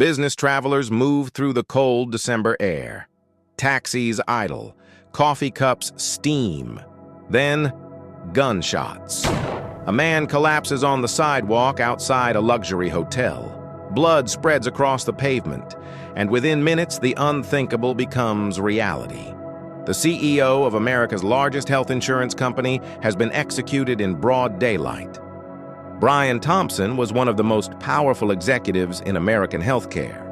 Business travelers move through the cold December air. Taxis idle. Coffee cups steam. Then, gunshots. A man collapses on the sidewalk outside a luxury hotel. Blood spreads across the pavement, and within minutes, the unthinkable becomes reality. The CEO of America's largest health insurance company has been executed in broad daylight. Brian Thompson was one of the most powerful executives in American healthcare.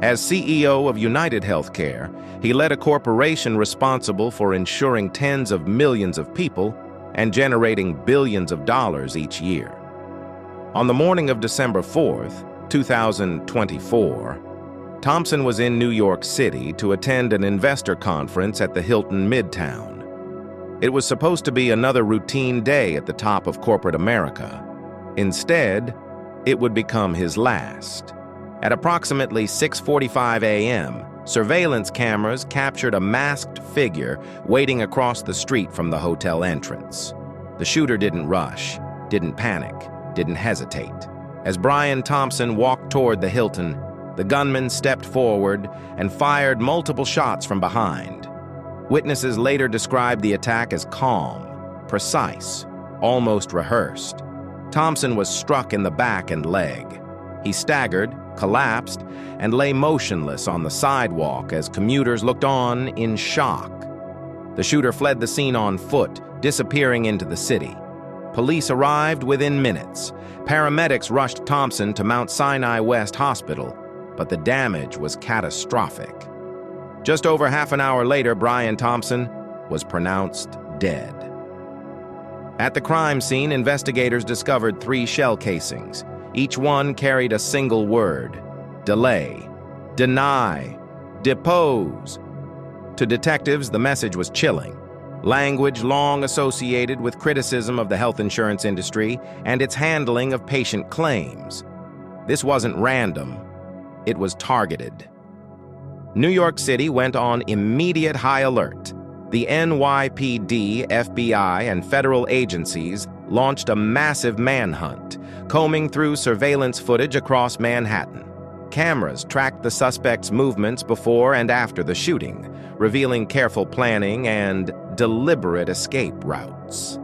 As CEO of UnitedHealthcare, he led a corporation responsible for insuring tens of millions of people and generating billions of dollars each year. On the morning of December 4th, 2024, Thompson was in New York City to attend an investor conference at the Hilton Midtown. It was supposed to be another routine day at the top of corporate America. Instead, it would become his last. At approximately 6:45 a.m., surveillance cameras captured a masked figure waiting across the street from the hotel entrance. The shooter didn't rush, didn't panic, didn't hesitate. As Brian Thompson walked toward the Hilton, the gunman stepped forward and fired multiple shots from behind. Witnesses later described the attack as calm, precise, almost rehearsed. Thompson was struck in the back and leg. He staggered, collapsed, and lay motionless on the sidewalk as commuters looked on in shock. The shooter fled the scene on foot, disappearing into the city. Police arrived within minutes. Paramedics rushed Thompson to Mount Sinai West Hospital, but the damage was catastrophic. Just over half an hour later, Brian Thompson was pronounced dead. At the crime scene, investigators discovered 3 shell casings. Each one carried a single word: delay, deny, depose. To detectives, the message was chilling. Language long associated with criticism of the health insurance industry and its handling of patient claims. This wasn't random. It was targeted. New York City went on immediate high alert. The NYPD, FBI, and federal agencies launched a massive manhunt, combing through surveillance footage across Manhattan. Cameras tracked the suspect's movements before and after the shooting, revealing careful planning and deliberate escape routes.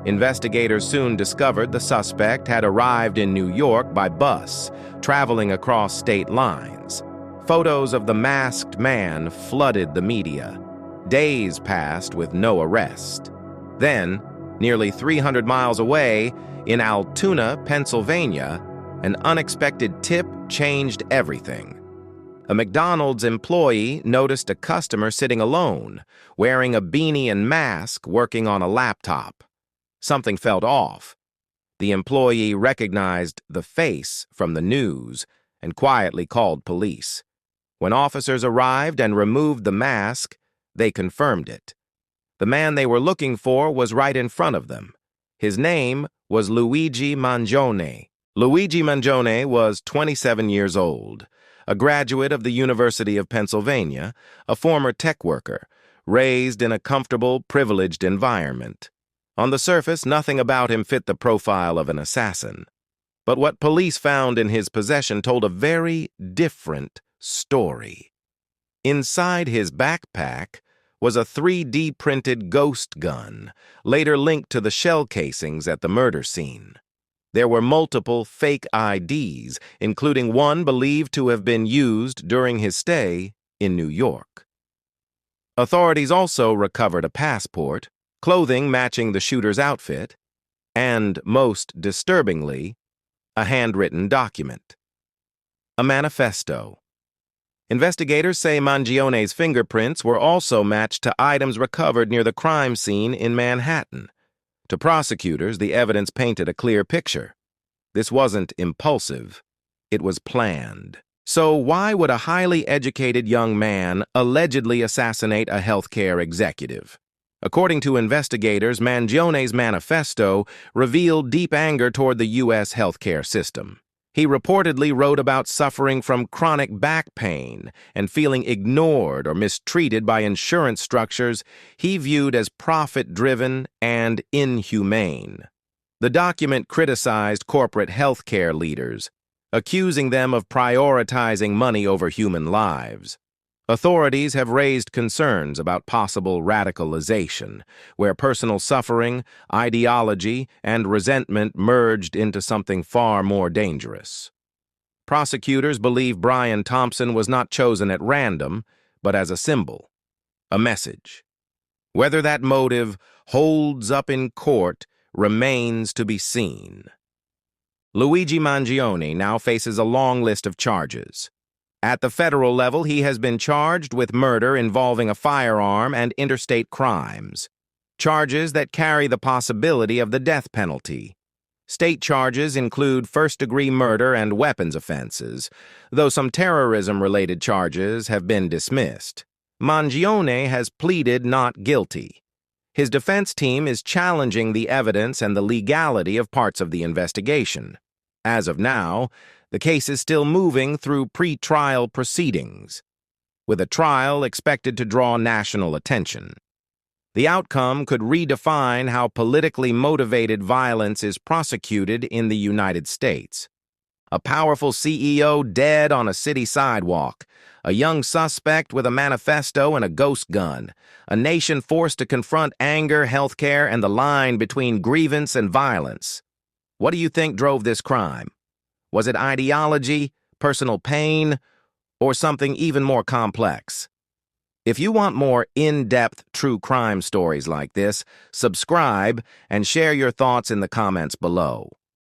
Investigators soon discovered the suspect had arrived in New York by bus, traveling across state lines. Photos of the masked man flooded the media. Days passed with no arrest. Then, nearly 300 miles away, in Altoona, Pennsylvania, an unexpected tip changed everything. A McDonald's employee noticed a customer sitting alone, wearing a beanie and mask, working on a laptop. Something felt off. The employee recognized the face from the news and quietly called police. When officers arrived and removed the mask, they confirmed it. The man they were looking for was right in front of them. His name was Luigi Mangione. Luigi Mangione was 27 years old, a graduate of the University of Pennsylvania, a former tech worker, raised in a comfortable, privileged environment. On the surface, nothing about him fit the profile of an assassin. But what police found in his possession told a very different story. Inside his backpack was a 3D printed ghost gun, later linked to the shell casings at the murder scene. There were multiple fake IDs, including one believed to have been used during his stay in New York. Authorities also recovered a passport, clothing matching the shooter's outfit, and, most disturbingly, a handwritten document. A manifesto. Investigators say Mangione's fingerprints were also matched to items recovered near the crime scene in Manhattan. To prosecutors, the evidence painted a clear picture. This wasn't impulsive. It was planned. So why would a highly educated young man allegedly assassinate a healthcare executive? According to investigators, Mangione's manifesto revealed deep anger toward the U.S. healthcare system. He reportedly wrote about suffering from chronic back pain and feeling ignored or mistreated by insurance structures he viewed as profit-driven and inhumane. The document criticized corporate healthcare leaders, accusing them of prioritizing money over human lives. Authorities have raised concerns about possible radicalization, where personal suffering, ideology, and resentment merged into something far more dangerous. Prosecutors believe Brian Thompson was not chosen at random, but as a symbol, a message. Whether that motive holds up in court remains to be seen. Luigi Mangione now faces a long list of charges. At the federal level, he has been charged with murder involving a firearm and interstate crimes, charges that carry the possibility of the death penalty. State charges include first-degree murder and weapons offenses, though some terrorism-related charges have been dismissed. Mangione has pleaded not guilty. His defense team is challenging the evidence and the legality of parts of the investigation. As of now, the case is still moving through pre-trial proceedings, with a trial expected to draw national attention. The outcome could redefine how politically motivated violence is prosecuted in the United States. A powerful CEO dead on a city sidewalk, a young suspect with a manifesto and a ghost gun, a nation forced to confront anger, healthcare, and the line between grievance and violence. What do you think drove this crime? Was it ideology, personal pain, or something even more complex? If you want more in-depth true crime stories like this, subscribe and share your thoughts in the comments below.